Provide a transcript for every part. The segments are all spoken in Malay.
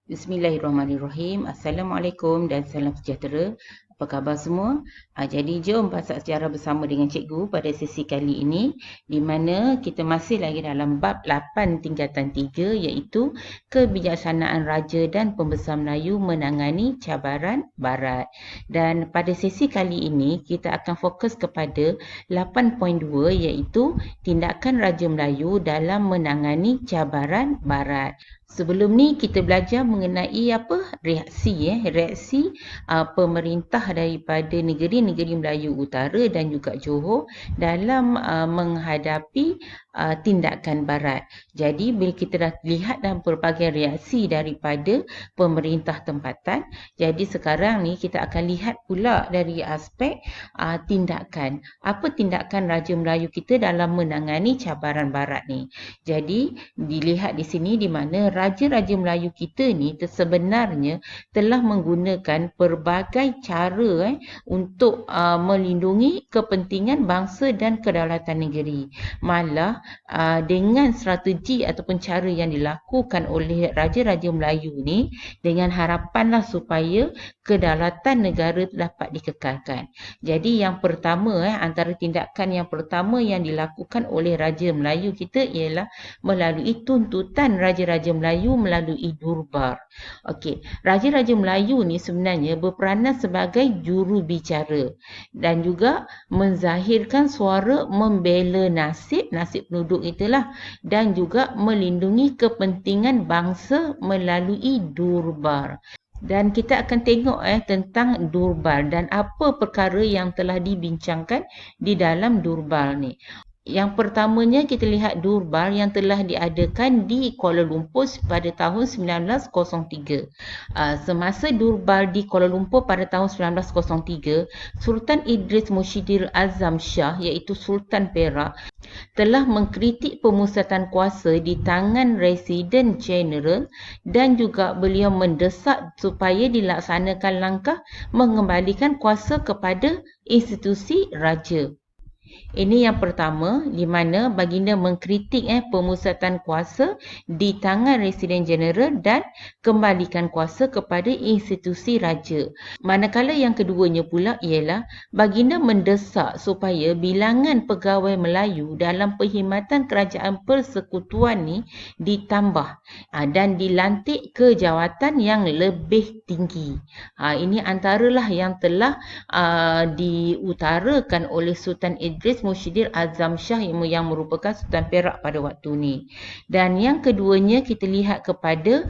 Bismillahirrahmanirrahim. Assalamualaikum dan salam sejahtera. Apa khabar semua? Jadi jom bahasa sejarah bersama dengan cikgu pada sesi kali ini, di mana kita masih lagi dalam bab 8 tingkatan 3, iaitu kebijaksanaan Raja dan Pembesar Melayu menangani cabaran Barat. Dan pada sesi kali ini kita akan fokus kepada 8.2, iaitu tindakan Raja Melayu dalam menangani cabaran Barat. Sebelum ni kita belajar mengenai reaksi pemerintah daripada negeri-negeri Melayu Utara dan juga Johor dalam menghadapi tindakan Barat. Jadi bila kita dah lihat dalam pelbagai reaksi daripada pemerintah tempatan, jadi sekarang ni kita akan lihat pula dari aspek tindakan. Apa tindakan Raja Melayu kita dalam menangani cabaran Barat ni? Jadi dilihat di sini di mana Raja-Raja Melayu kita ni sebenarnya telah menggunakan pelbagai cara untuk melindungi kepentingan bangsa dan kedaulatan negeri. Malah dengan strategi ataupun cara yang dilakukan oleh Raja-Raja Melayu ni, dengan harapanlah supaya kedaulatan negara dapat dikekalkan. Jadi yang pertama antara tindakan yang pertama yang dilakukan oleh Raja Melayu kita ialah melalui tuntutan Raja-Raja Melayu melalui Durbar. Okey, Raja-Raja Melayu ni sebenarnya berperanan sebagai juru bicara dan juga menzahirkan suara membela nasib penduduk itulah, dan juga melindungi kepentingan bangsa melalui Durbar. Dan kita akan tengok tentang Durbar dan apa perkara yang telah dibincangkan di dalam Durbar ni. Yang pertamanya kita lihat Durbar yang telah diadakan di Kuala Lumpur pada tahun 1903. Semasa Durbar di Kuala Lumpur pada tahun 1903, Sultan Idris Mushidil Azam Shah iaitu Sultan Perak telah mengkritik pemusatan kuasa di tangan Residen Jeneral, dan juga beliau mendesak supaya dilaksanakan langkah mengembalikan kuasa kepada institusi raja. Ini yang pertama, di mana baginda mengkritik pemusatan kuasa di tangan Residen Jeneral dan kembalikan kuasa kepada institusi raja. Manakala yang keduanya pula ialah baginda mendesak supaya bilangan pegawai Melayu dalam perkhidmatan kerajaan persekutuan ni ditambah dan dilantik ke jawatan yang lebih tinggi. Ini antaralah yang telah diutarakan oleh Sultan Idris Mushidil Azam Shah yang merupakan Sultan Perak pada waktu ni. Dan yang keduanya kita lihat kepada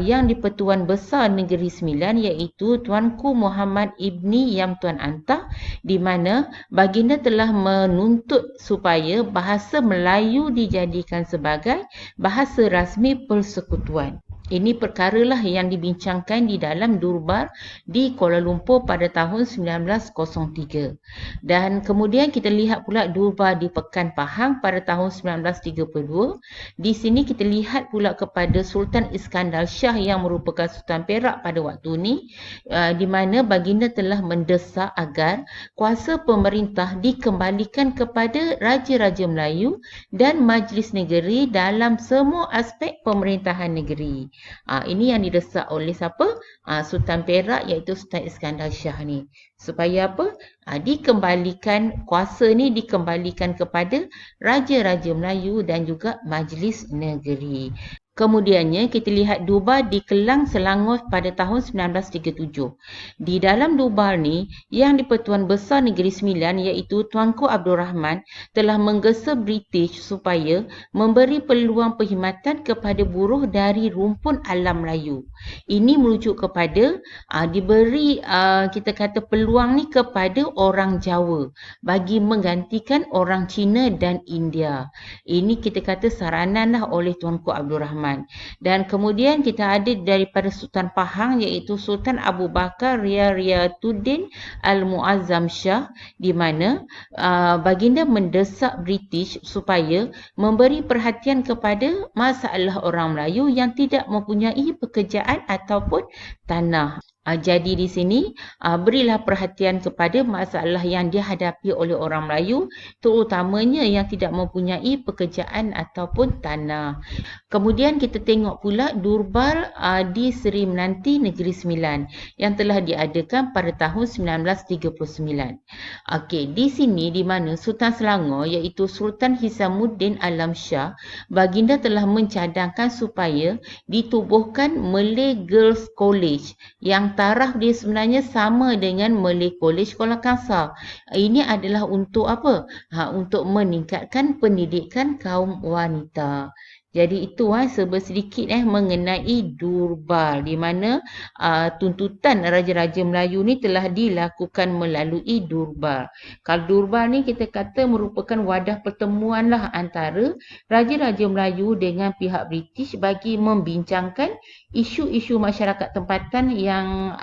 yang di-Pertuan Besar Negeri Sembilan, iaitu Tuanku Muhammad Ibni Yam Tuan Antah, di mana baginda telah menuntut supaya bahasa Melayu dijadikan sebagai bahasa rasmi persekutuan. Ini perkaralah yang dibincangkan di dalam Durbar di Kuala Lumpur pada tahun 1903. Dan kemudian kita lihat pula Durbar di Pekan Pahang pada tahun 1932. Di sini kita lihat pula kepada Sultan Iskandar Shah yang merupakan Sultan Perak pada waktu ini, di mana baginda telah mendesak agar kuasa pemerintah dikembalikan kepada Raja-Raja Melayu dan Majlis Negeri dalam semua aspek pemerintahan negeri. Ini yang didesak oleh siapa? Sultan Perak, iaitu Sultan Iskandar Shah ni. Supaya apa? Dikembalikan kuasa ni dikembalikan kepada Raja-Raja Melayu dan juga Majlis Negeri. Kemudiannya kita lihat Durbar di Kelang Selangor pada tahun 1937. Di dalam Durbar ni, yang di-Pertuan Besar Negeri Sembilan iaitu Tuanku Abdul Rahman telah menggesa British supaya memberi peluang perkhidmatan kepada buruh dari rumpun alam Melayu. Ini merujuk kepada diberi kita kata peluang ni kepada orang Jawa bagi menggantikan orang Cina dan India. Ini kita kata saranan oleh Tuanku Abdul Rahman. Dan kemudian kita ada daripada Sultan Pahang iaitu Sultan Abu Bakar Riyatuddin Al-Muazzam Shah, di mana baginda mendesak British supaya memberi perhatian kepada masalah orang Melayu yang tidak mempunyai pekerjaan ataupun tanah. Jadi di sini berilah perhatian kepada masalah yang dihadapi oleh orang Melayu, terutamanya yang tidak mempunyai pekerjaan ataupun tanah. Kemudian kita tengok pula Durbar di Seri Menanti Negeri Sembilan yang telah diadakan pada tahun 1939. Okey, di sini di mana Sultan Selangor iaitu Sultan Hisamuddin Alam Shah, baginda telah mencadangkan supaya ditubuhkan Malay Girls College yang taraf dia sebenarnya sama dengan Malay College Kuala Kangsar. Ini adalah untuk apa? Untuk meningkatkan pendidikan kaum wanita. Jadi itu serba sedikit mengenai Durbar di mana tuntutan Raja-Raja Melayu ni telah dilakukan melalui Durbar. Kalau Durbar ni kita kata merupakan wadah pertemuan lah antara Raja-Raja Melayu dengan pihak British bagi membincangkan isu-isu masyarakat tempatan yang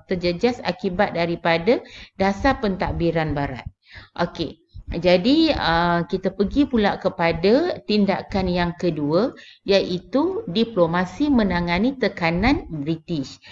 terjejas akibat daripada dasar pentadbiran barat. Okey. Jadi kita pergi pula kepada tindakan yang kedua iaitu diplomasi menangani tekanan British.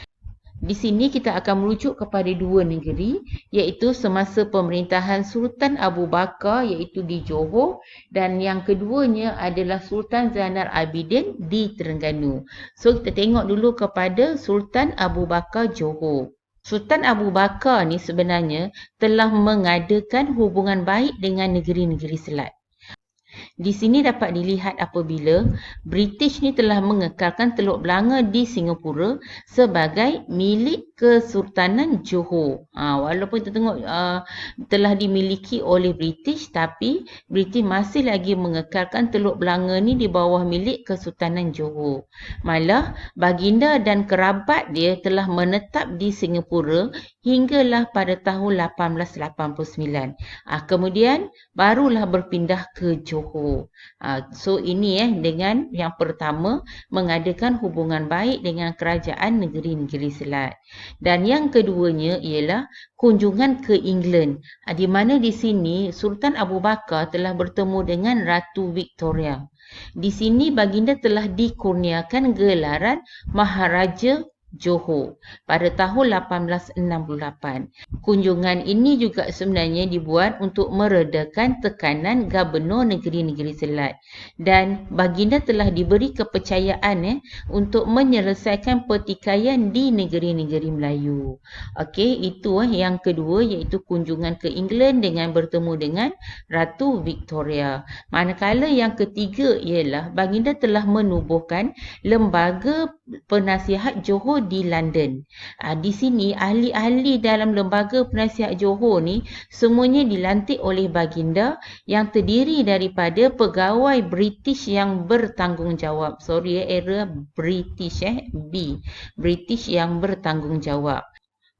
Di sini kita akan merujuk kepada dua negeri iaitu semasa pemerintahan Sultan Abu Bakar iaitu di Johor dan yang keduanya adalah Sultan Zainal Abidin di Terengganu. So kita tengok dulu kepada Sultan Abu Bakar Johor. Sultan Abu Bakar ni sebenarnya telah mengadakan hubungan baik dengan negeri-negeri Selat. Di sini dapat dilihat apabila British ni telah mengekalkan Teluk Belanga di Singapura sebagai milik Kesultanan Johor. Walaupun kita tengok telah dimiliki oleh British tapi British masih lagi mengekalkan Teluk Belanga ni di bawah milik Kesultanan Johor. Malah baginda dan kerabat dia telah menetap di Singapura hinggalah pada tahun 1889. Kemudian barulah berpindah ke Johor. So ini dengan yang pertama mengadakan hubungan baik dengan kerajaan negeri-negeri Selat. Dan yang keduanya ialah kunjungan ke England. Di mana di sini Sultan Abu Bakar telah bertemu dengan Ratu Victoria. Di sini baginda telah dikurniakan gelaran Maharaja Johor pada tahun 1868. Kunjungan ini juga sebenarnya dibuat untuk meredakan tekanan gubernur negeri-negeri Selat dan baginda telah diberi kepercayaan untuk menyelesaikan pertikaian di negeri-negeri Melayu. Okey, itu yang kedua iaitu kunjungan ke England dengan bertemu dengan Ratu Victoria. Manakala yang ketiga ialah baginda telah menubuhkan lembaga penasihat Johor di London. Di sini ahli-ahli dalam lembaga penasihat Johor ni semuanya dilantik oleh baginda yang terdiri daripada pegawai British yang bertanggungjawab. Era British British yang bertanggungjawab.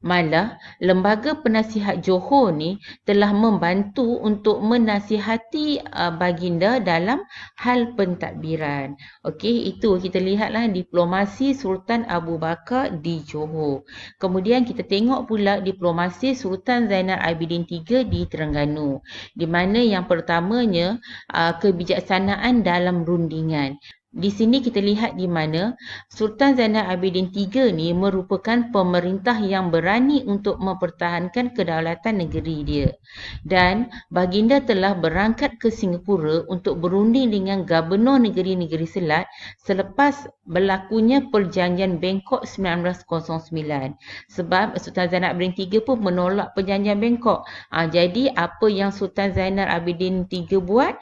Malah, lembaga penasihat Johor ni telah membantu untuk menasihati baginda dalam hal pentadbiran. Okey, itu kita lihatlah diplomasi Sultan Abu Bakar di Johor. Kemudian kita tengok pula diplomasi Sultan Zainal Abidin III di Terengganu. Di mana yang pertamanya kebijaksanaan dalam rundingan. Di sini kita lihat di mana Sultan Zainal Abidin III ni merupakan pemerintah yang berani untuk mempertahankan kedaulatan negeri dia. Dan baginda telah berangkat ke Singapura untuk berunding dengan gubernur negeri-negeri Selat selepas berlakunya perjanjian Bangkok 1909. Sebab Sultan Zainal Abidin III pun menolak perjanjian Bangkok. Jadi apa yang Sultan Zainal Abidin III buat?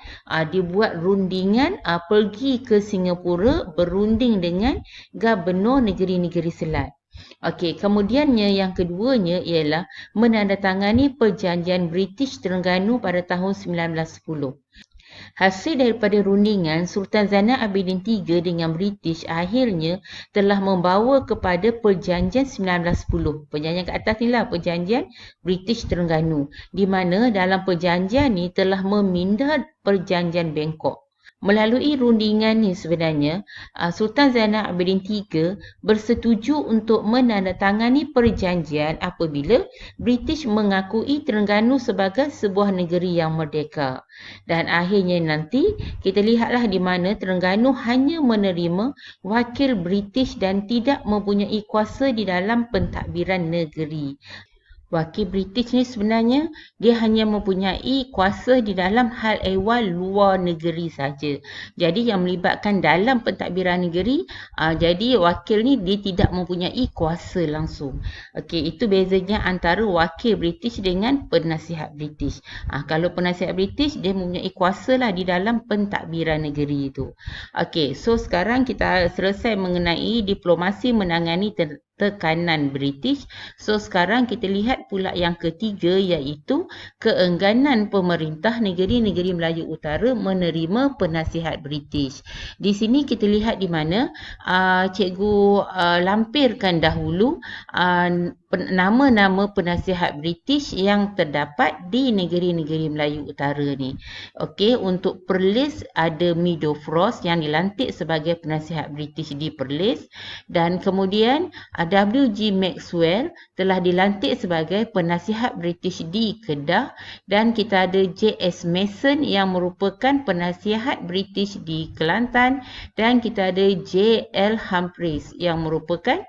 Dia buat rundingan pergi ke Singapura berunding dengan gubernur negeri-negeri Selat. Okey, kemudiannya yang keduanya ialah menandatangani perjanjian British Terengganu pada tahun 1910. Hasil daripada rundingan Sultan Zainal Abidin III dengan British akhirnya telah membawa kepada perjanjian 1910. Perjanjian ke atas ni lah perjanjian British Terengganu. Di mana dalam perjanjian ni telah meminda perjanjian Bangkok. Melalui rundingan ni sebenarnya, Sultan Zainal Abidin III bersetuju untuk menandatangani perjanjian apabila British mengakui Terengganu sebagai sebuah negeri yang merdeka. Dan akhirnya nanti kita lihatlah di mana Terengganu hanya menerima wakil British dan tidak mempunyai kuasa di dalam pentadbiran negeri. Wakil British ni sebenarnya dia hanya mempunyai kuasa di dalam hal ehwal luar negeri saja. Jadi yang melibatkan dalam pentadbiran negeri, jadi wakil ni dia tidak mempunyai kuasa langsung. Okey, itu bezanya antara wakil British dengan penasihat British. Kalau penasihat British dia mempunyai kuasa lah di dalam pentadbiran negeri itu. Okey, so sekarang kita selesai mengenai diplomasi menangani tekanan British. So sekarang kita lihat pula yang ketiga, iaitu keengganan pemerintah negeri-negeri Melayu Utara menerima penasihat British. Di sini kita lihat di mana cikgu lampirkan dahulu nama-nama penasihat British yang terdapat di negeri-negeri Melayu Utara ni. Okey, untuk Perlis ada Meadow Frost yang dilantik sebagai penasihat British di Perlis, dan kemudian W.G. Maxwell telah dilantik sebagai penasihat British di Kedah, dan kita ada J.S. Mason yang merupakan penasihat British di Kelantan, dan kita ada J.L. Humphreys yang merupakan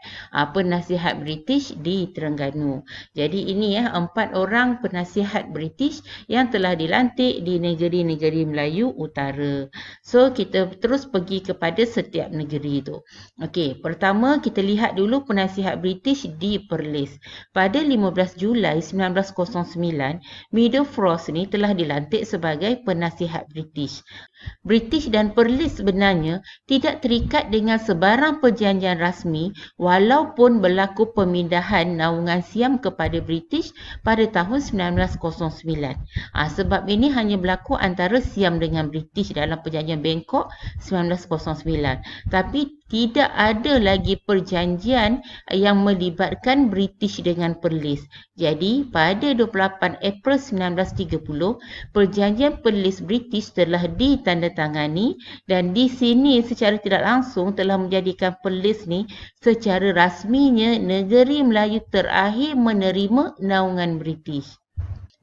penasihat British di Terengganu. Jadi ini 4 orang penasihat British yang telah dilantik di negeri-negeri Melayu Utara. So kita terus pergi kepada setiap negeri itu. Okey, pertama kita lihat dulu penasihat British di Perlis. Pada 15 Julai 1909, Meadow Frost ni telah dilantik sebagai penasihat British. British dan Perlis sebenarnya tidak terikat dengan sebarang perjanjian rasmi walaupun berlaku pemindahan naungan Siam kepada British pada tahun 1909. Sebab ini hanya berlaku antara Siam dengan British dalam perjanjian Bangkok 1909. Tapi tidak ada lagi perjanjian yang melibatkan British dengan Perlis. Jadi pada 28 April 1930, perjanjian Perlis British telah ditandatangani, dan di sini secara tidak langsung telah menjadikan Perlis ni secara rasminya negeri Melayu terakhir menerima naungan British.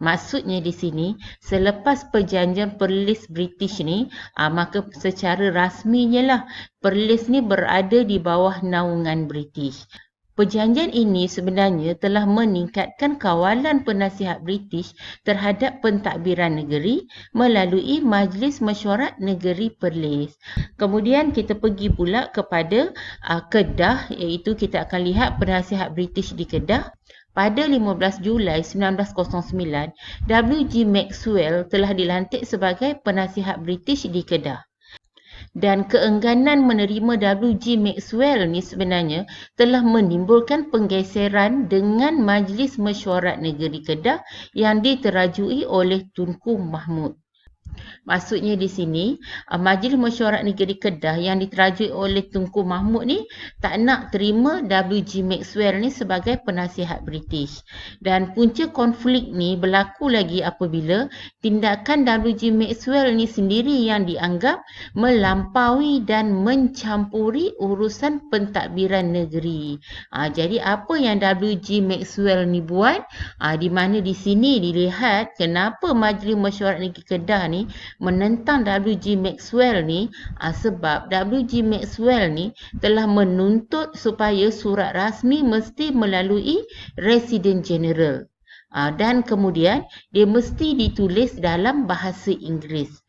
Maksudnya di sini, selepas perjanjian Perlis British ni, maka secara rasminya lah Perlis ni berada di bawah naungan British. Perjanjian ini sebenarnya telah meningkatkan kawalan penasihat British terhadap pentadbiran negeri melalui Majlis Mesyuarat Negeri Perlis. Kemudian kita pergi pula kepada Kedah, iaitu kita akan lihat penasihat British di Kedah. Pada 15 Julai 1909, W.G. Maxwell telah dilantik sebagai penasihat British di Kedah. Dan keengganan menerima W.G. Maxwell ni sebenarnya telah menimbulkan penggeseran dengan Majlis Mesyuarat Negeri Kedah yang diterajui oleh Tunku Mahmud. Maksudnya di sini, Majlis Mesyuarat Negeri Kedah yang diterajui oleh Tunku Mahmud ni tak nak terima W.G. Maxwell ni sebagai penasihat British. Dan punca konflik ni berlaku lagi apabila tindakan W.G. Maxwell ni sendiri yang dianggap melampaui dan mencampuri urusan pentadbiran negeri. Jadi apa yang W.G. Maxwell ni buat, di mana di sini dilihat kenapa Majlis Mesyuarat Negeri Kedah ni menentang W.G. Maxwell ni, sebab W.G. Maxwell ni telah menuntut supaya surat rasmi mesti melalui Resident General, dan kemudian dia mesti ditulis dalam bahasa Inggeris.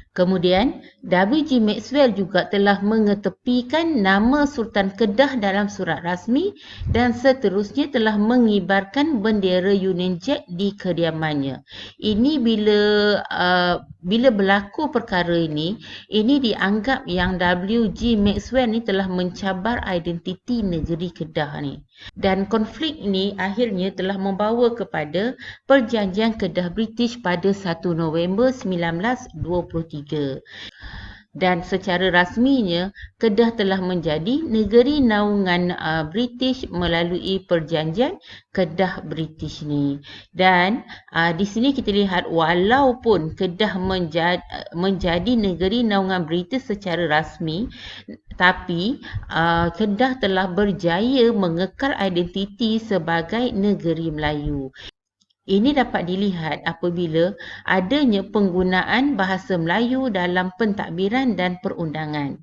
Kemudian, W.G. Maxwell juga telah mengetepikan nama Sultan Kedah dalam surat rasmi dan seterusnya telah mengibarkan bendera Union Jack di kediamannya. Ini bila berlaku perkara ini dianggap yang W.G. Maxwell ni telah mencabar identiti negeri Kedah ni. Dan konflik ini akhirnya telah membawa kepada Perjanjian Kedah British pada 1 November 1923. Dan secara rasminya, Kedah telah menjadi negeri naungan British melalui perjanjian Kedah British ni. Dan di sini kita lihat walaupun Kedah menjadi negeri naungan British secara rasmi, tapi Kedah telah berjaya mengekal identiti sebagai negeri Melayu. Ini dapat dilihat apabila adanya penggunaan bahasa Melayu dalam pentadbiran dan perundangan.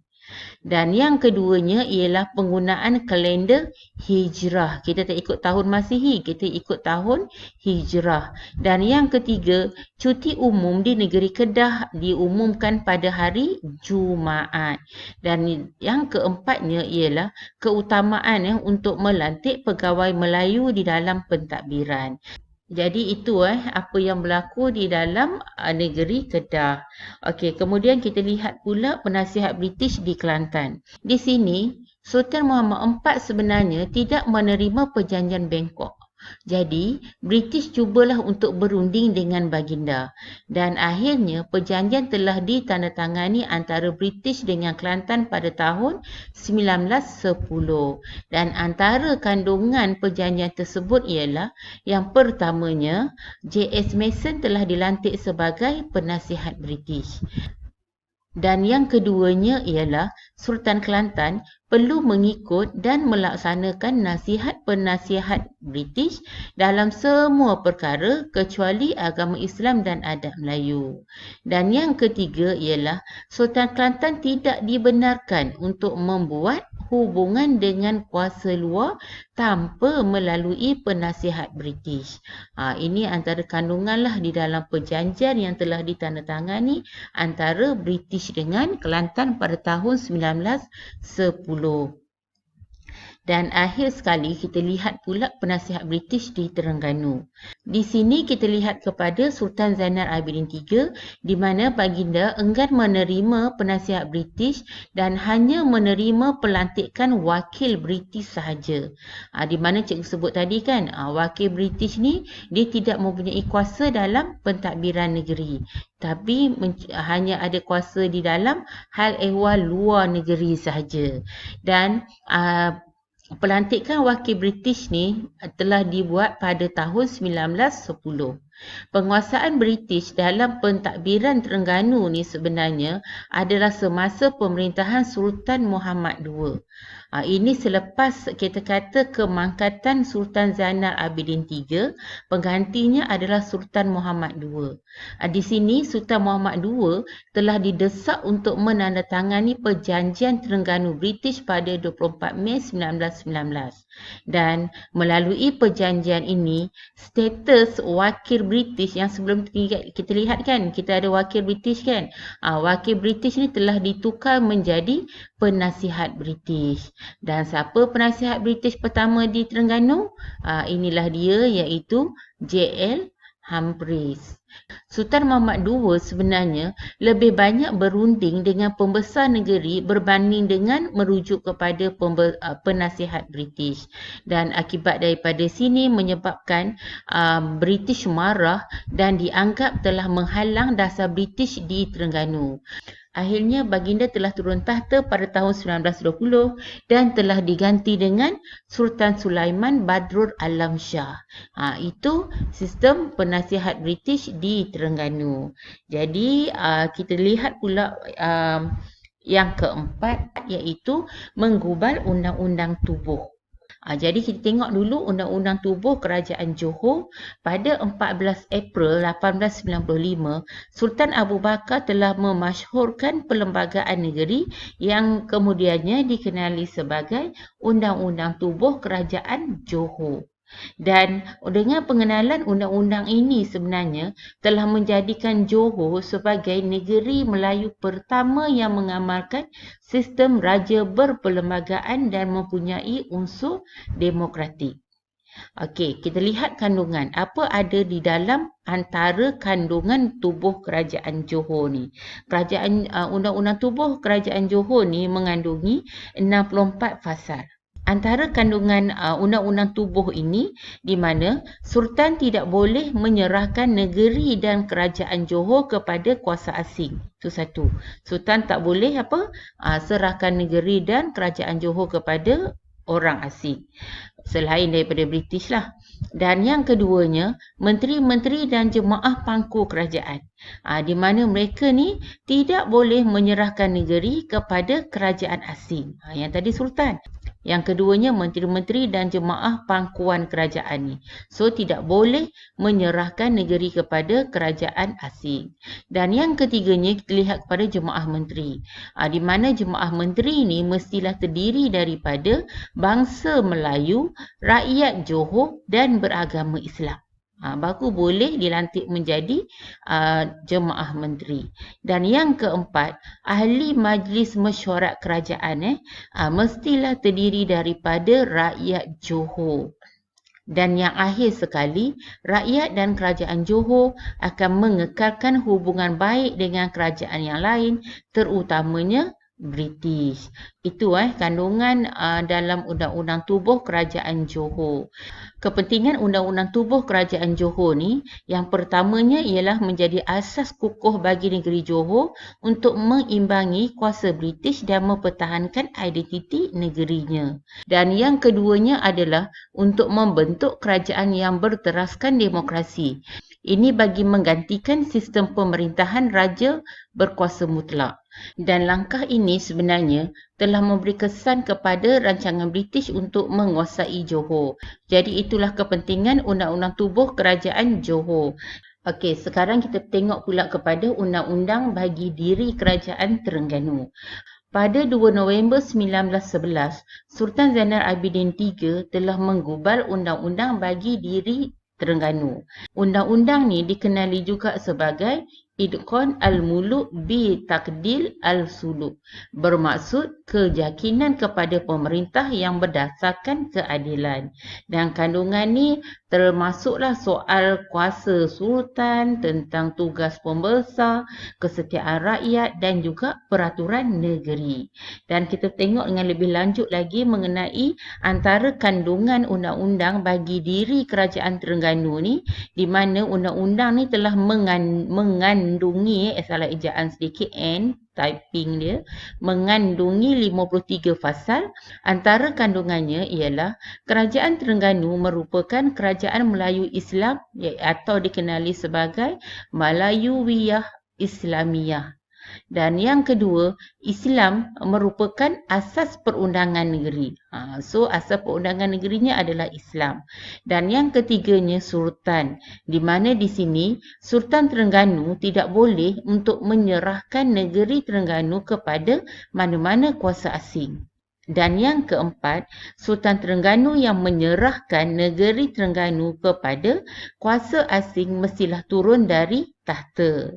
Dan yang keduanya ialah penggunaan kalender hijrah. Kita tak ikut tahun Masihi, kita ikut tahun hijrah. Dan yang ketiga, cuti umum di negeri Kedah diumumkan pada hari Jumaat. Dan yang keempatnya ialah keutamaan untuk melantik pegawai Melayu di dalam pentadbiran. Jadi itu apa yang berlaku di dalam negeri Kedah. Okey, kemudian kita lihat pula penasihat British di Kelantan. Di sini, Sultan Muhammad IV sebenarnya tidak menerima perjanjian Bangkok. Jadi, British cubalah untuk berunding dengan baginda. Dan akhirnya, perjanjian telah ditandatangani antara British dengan Kelantan pada tahun 1910. Dan antara kandungan perjanjian tersebut ialah yang pertamanya, J.S. Mason telah dilantik sebagai penasihat British. Dan yang keduanya ialah Sultan Kelantan perlu mengikut dan melaksanakan nasihat-penasihat British dalam semua perkara kecuali agama Islam dan adat Melayu. Dan yang ketiga ialah Sultan Kelantan tidak dibenarkan untuk membuat hubungan dengan kuasa luar tanpa melalui penasihat British. Ini antara kandunganlah di dalam perjanjian yang telah ditandatangani antara British dengan Kelantan pada tahun 1910. Dan akhir sekali kita lihat pula penasihat British di Terengganu. Di sini kita lihat kepada Sultan Zainal Abidin III di mana baginda enggan menerima penasihat British dan hanya menerima pelantikan wakil British sahaja. Di mana cikgu sebut tadi kan, wakil British ni dia tidak mempunyai kuasa dalam pentadbiran negeri. Tapi hanya ada kuasa di dalam hal ehwal luar negeri sahaja. Dan pelantikan wakil British ni telah dibuat pada tahun 1910. Penguasaan British dalam pentadbiran Terengganu ni sebenarnya adalah semasa pemerintahan Sultan Muhammad II. Ini selepas kita kata kemangkatan Sultan Zainal Abidin III, penggantinya adalah Sultan Muhammad II. Di sini Sultan Muhammad II telah didesak untuk menandatangani perjanjian Terengganu British pada 24 Mei 1919. Dan melalui perjanjian ini, status wakil British yang sebelum kita lihat kan, kita ada wakil British kan. Wakil British ni telah ditukar menjadi penasihat British. Dan siapa penasihat British pertama di Terengganu? Inilah dia, iaitu J.L. Humphreys. Sultan Muhammad II sebenarnya lebih banyak berunding dengan pembesar negeri berbanding dengan merujuk kepada penasihat British. Dan akibat daripada sini menyebabkan British marah dan dianggap telah menghalang dasar British di Terengganu. Akhirnya baginda telah turun tahta pada tahun 1920 dan telah diganti dengan Sultan Sulaiman Badrul Alam Shah. Itu sistem penasihat British di Terengganu. Jadi kita lihat pula yang keempat iaitu menggubal undang-undang tubuh. Jadi kita tengok dulu Undang-Undang Tubuh Kerajaan Johor pada 14 April 1895, Sultan Abu Bakar telah memasyhurkan perlembagaan negeri yang kemudiannya dikenali sebagai Undang-Undang Tubuh Kerajaan Johor. Dan dengan pengenalan undang-undang ini sebenarnya telah menjadikan Johor sebagai negeri Melayu pertama yang mengamalkan sistem raja berperlembagaan dan mempunyai unsur demokratik. Okey, kita lihat kandungan. Apa ada di dalam antara kandungan tubuh kerajaan Johor ni? Undang-undang tubuh kerajaan Johor ni mengandungi 64 fasal. antara kandungan undang-undang tubuh ini di mana Sultan tidak boleh menyerahkan negeri dan kerajaan Johor kepada kuasa asing. Itu satu. Sultan tak boleh serahkan negeri dan kerajaan Johor kepada orang asing. Selain daripada British lah. Dan yang keduanya, menteri-menteri dan jemaah pangku kerajaan. Di mana mereka ni tidak boleh menyerahkan negeri kepada kerajaan asing. Yang tadi Sultan. Yang keduanya, menteri-menteri dan jemaah pangkuan kerajaan ni. So, tidak boleh menyerahkan negeri kepada kerajaan asing. Dan yang ketiganya, kita lihat kepada jemaah menteri. Di mana jemaah menteri ni mestilah terdiri daripada bangsa Melayu, rakyat Johor dan beragama Islam. Baru boleh dilantik menjadi jemaah menteri. Dan yang keempat, ahli majlis mesyuarat kerajaan mestilah terdiri daripada rakyat Johor. Dan yang akhir sekali, rakyat dan kerajaan Johor akan mengekalkan hubungan baik dengan kerajaan yang lain, terutamanya British. Itu kandungan dalam Undang-Undang Tubuh Kerajaan Johor. Kepentingan Undang-Undang Tubuh Kerajaan Johor ni, yang pertamanya ialah menjadi asas kukuh bagi negeri Johor untuk mengimbangi kuasa British dan mempertahankan identiti negerinya. Dan yang keduanya adalah untuk membentuk kerajaan yang berteraskan demokrasi. Ini bagi menggantikan sistem pemerintahan raja berkuasa mutlak. Dan langkah ini sebenarnya telah memberi kesan kepada rancangan British untuk menguasai Johor. Jadi itulah kepentingan Undang-Undang Tubuh Kerajaan Johor. Okey, sekarang kita tengok pula kepada Undang-Undang Bagi Diri Kerajaan Terengganu. Pada 2 November 1911, Sultan Zainal Abidin III telah menggubal Undang-Undang Bagi Diri Terengganu. Undang-undang ni dikenali juga sebagai Idqan al-Muluk bi Taqdil al-Suluk, bermaksud keyakinan kepada pemerintah yang berdasarkan keadilan. Dan kandungan ni termasuklah soal kuasa sultan, tentang tugas pembesar, kesetiaan rakyat dan juga peraturan negeri. Dan kita tengok dengan lebih lanjut lagi mengenai antara kandungan undang-undang bagi diri kerajaan Terengganu ni, di mana undang-undang ni telah mengandungi, salah ejaan sedikit, typing dia, mengandungi 53 fasal. Antara kandungannya ialah kerajaan Terengganu merupakan kerajaan Melayu Islam atau dikenali sebagai Melayuwiyah Islamiyah. Dan yang kedua, Islam merupakan asas perundangan negeri. So, asas perundangan negerinya adalah Islam. Dan yang ketiganya, Sultan. Di mana di sini, Sultan Terengganu tidak boleh untuk menyerahkan negeri Terengganu kepada mana-mana kuasa asing. Dan yang keempat, Sultan Terengganu yang menyerahkan negeri Terengganu kepada kuasa asing mestilah turun dari tahta.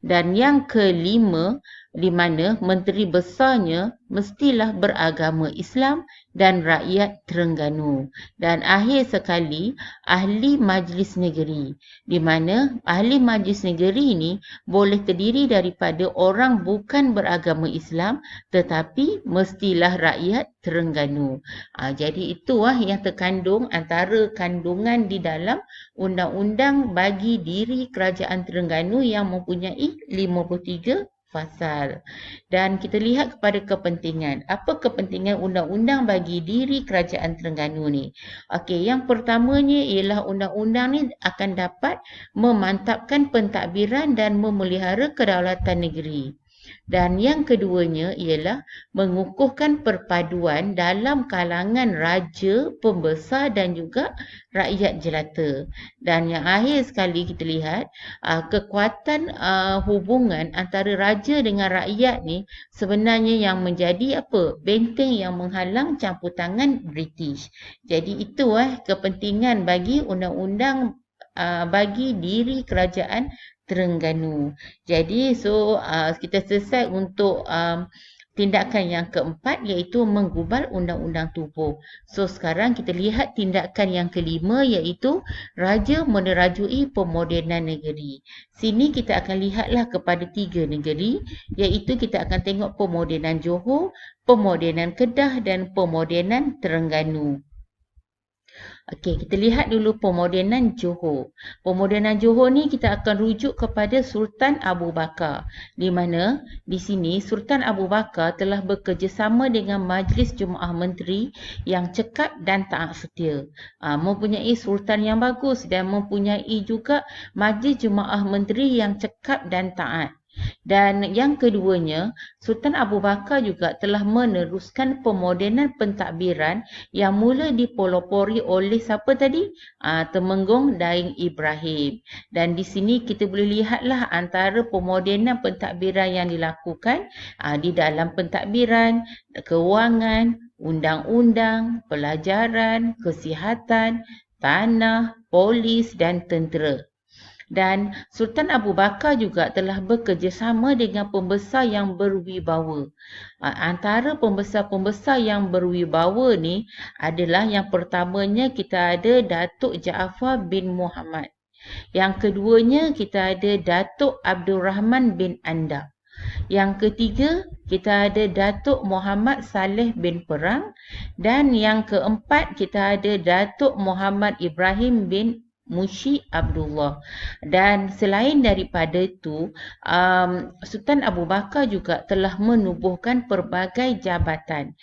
Dan yang kelima, di mana menteri besarnya mestilah beragama Islam dan rakyat Terengganu. Dan akhir sekali, ahli majlis negeri, di mana ahli majlis negeri ini boleh terdiri daripada orang bukan beragama Islam tetapi mestilah rakyat Terengganu. Jadi itulah yang terkandung antara kandungan di dalam Undang-Undang Bagi Diri Kerajaan Terengganu yang mempunyai 53 fasal. Dan kita lihat kepada kepentingan. Apa kepentingan Undang-Undang Bagi Diri Kerajaan Terengganu ni? Okey, yang pertamanya ialah undang-undang ni akan dapat memantapkan pentadbiran dan memelihara kedaulatan negeri. Dan yang keduanya ialah mengukuhkan perpaduan dalam kalangan raja, pembesar dan juga rakyat jelata. Dan yang akhir sekali kita lihat kekuatan hubungan antara raja dengan rakyat ni sebenarnya yang menjadi benteng yang menghalang campur tangan British. Jadi itu kepentingan bagi undang-undang bagi diri kerajaan Terengganu. Jadi kita selesai untuk tindakan yang keempat iaitu menggubal undang-undang tubuh. So sekarang kita lihat tindakan yang kelima iaitu raja menerajui pemodenan negeri. Sini kita akan lihatlah kepada 3 negeri iaitu kita akan tengok pemodenan Johor, pemodenan Kedah dan pemodenan Terengganu. Okey, kita lihat dulu pemodenan Johor. Pemodenan Johor ni kita akan rujuk kepada Sultan Abu Bakar. Di mana di sini Sultan Abu Bakar telah bekerjasama dengan Majlis Jemaah Menteri yang cekap dan taat setia. Mempunyai sultan yang bagus dan mempunyai juga Majlis Jemaah Menteri yang cekap dan taat. Dan yang keduanya, Sultan Abu Bakar juga telah meneruskan pemodenan pentadbiran yang mula dipelopori oleh siapa tadi? Temenggung Daing Ibrahim. Dan di sini kita boleh lihatlah antara pemodenan pentadbiran yang dilakukan di dalam pentadbiran, kewangan, undang-undang, pelajaran, kesihatan, tanah, polis dan tentera. Dan Sultan Abu Bakar juga telah bekerjasama dengan pembesar yang berwibawa. Antara pembesar-pembesar yang berwibawa ni adalah yang pertamanya kita ada Datuk Jaafar bin Muhammad. Yang keduanya kita ada Datuk Abdul Rahman bin Anda. Yang ketiga kita ada Datuk Muhammad Saleh bin Perang. Dan yang keempat kita ada Datuk Muhammad Ibrahim bin Mushi Abdullah. Dan selain daripada itu, Sultan Abu Bakar juga telah menubuhkan pelbagai jabatan,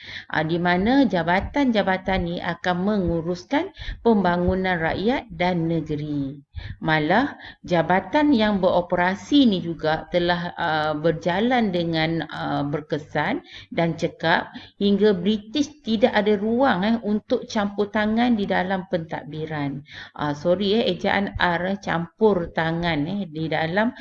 di mana jabatan-jabatan ini akan menguruskan pembangunan rakyat dan negeri. Malah jabatan yang beroperasi ni juga telah berjalan dengan berkesan dan cekap hingga British tidak ada ruang untuk campur tangan di dalam pentadbiran. Ejaan R campur tangan di dalam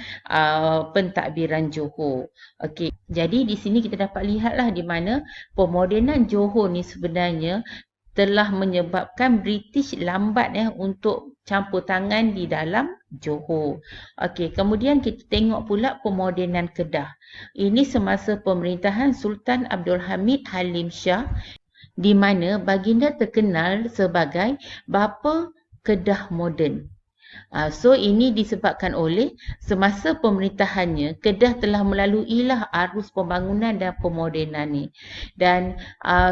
pentadbiran Johor. Okey, jadi di sini kita dapat lihatlah di mana pemodenan Johor ni sebenarnya telah menyebabkan British lambat untuk campur tangan di dalam Johor. Okey, kemudian kita tengok pula pemodenan Kedah. Ini semasa pemerintahan Sultan Abdul Hamid Halim Shah di mana baginda terkenal sebagai bapa Kedah moden. So ini disebabkan oleh semasa pemerintahannya Kedah telah melaluilah arus pembangunan dan pemodenan ni. Dan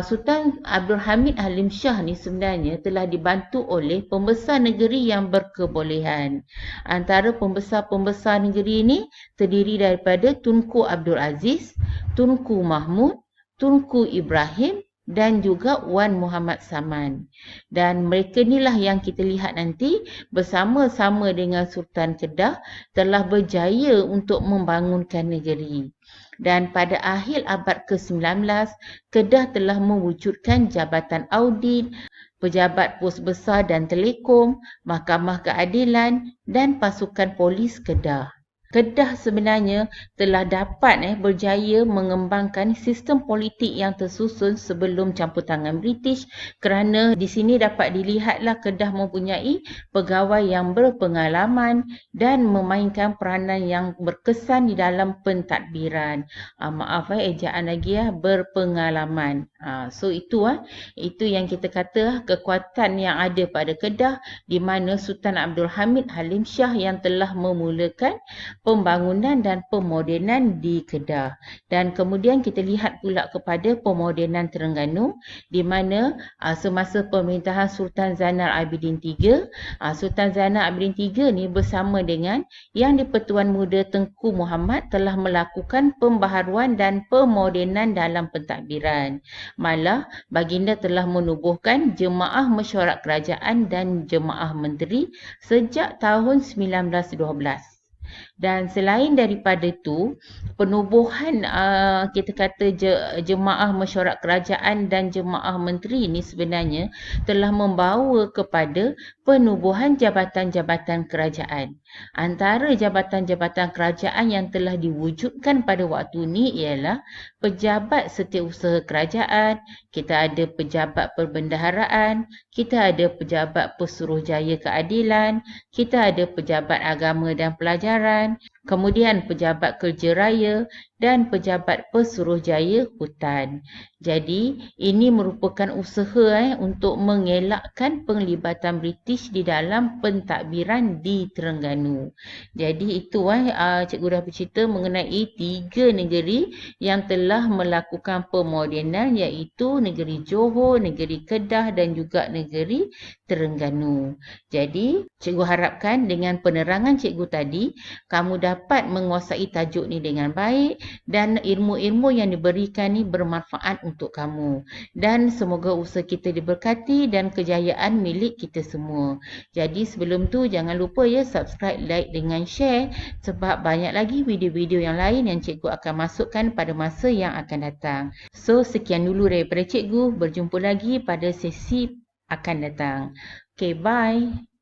Sultan Abdul Hamid Halim Shah ni sebenarnya telah dibantu oleh pembesar negeri yang berkebolehan. Antara pembesar-pembesar negeri ini terdiri daripada Tunku Abdul Aziz, Tunku Mahmud, Tunku Ibrahim dan juga Wan Muhammad Saman. Dan mereka inilah yang kita lihat nanti bersama-sama dengan Sultan Kedah telah berjaya untuk membangunkan negeri. Dan pada akhir abad ke-19, Kedah telah mewujudkan Jabatan Audit, Pejabat Pos Besar dan Telekom, Mahkamah Keadilan dan Pasukan Polis Kedah. Kedah sebenarnya telah dapat berjaya mengembangkan sistem politik yang tersusun sebelum campur tangan British kerana di sini dapat dilihatlah Kedah mempunyai pegawai yang berpengalaman dan memainkan peranan yang berkesan di dalam pentadbiran. Ejaan lagi berpengalaman. So itu yang kita kata kekuatan yang ada pada Kedah di mana Sultan Abdul Hamid Halim Shah yang telah memulakan pembangunan dan pemodenan di Kedah. Dan kemudian kita lihat pula kepada pemodenan Terengganu di mana semasa pemerintahan Sultan Zainal Abidin III, Sultan Zainal Abidin III ni bersama dengan Yang di-Pertuan Muda Tengku Muhammad telah melakukan pembaharuan dan pemodenan dalam pentadbiran. Malah baginda telah menubuhkan Jemaah Mesyuarat Kerajaan dan Jemaah Menteri sejak tahun 1912. Dan selain daripada itu, penubuhan kita kata Jemaah Mesyuarat Kerajaan dan Jemaah Menteri ini sebenarnya telah membawa kepada penubuhan jabatan-jabatan kerajaan. Antara jabatan-jabatan kerajaan yang telah diwujudkan pada waktu ini ialah Pejabat Setiausaha Kerajaan, kita ada Pejabat Perbendaharaan, kita ada Pejabat Pesuruhjaya Keadilan, kita ada Pejabat Agama dan Pelajaran, kemudian pejabat kerja raya dan pejabat pesuruhjaya hutan. Jadi, ini merupakan usaha untuk mengelakkan penglibatan British di dalam pentadbiran di Terengganu. Jadi, itu cikgu dah bercerita mengenai 3 negeri yang telah melakukan pemodenan, iaitu negeri Johor, negeri Kedah dan juga negeri Terengganu. Jadi, cikgu harapkan dengan penerangan cikgu tadi, kamu dapat menguasai tajuk ni dengan baik dan ilmu-ilmu yang diberikan ni bermanfaat untuk kamu. Dan semoga usaha kita diberkati dan kejayaan milik kita semua. Jadi sebelum tu jangan lupa subscribe, like dengan share sebab banyak lagi video-video yang lain yang cikgu akan masukkan pada masa yang akan datang. So sekian dulu daripada cikgu. Berjumpa lagi pada sesi akan datang. Okay, bye.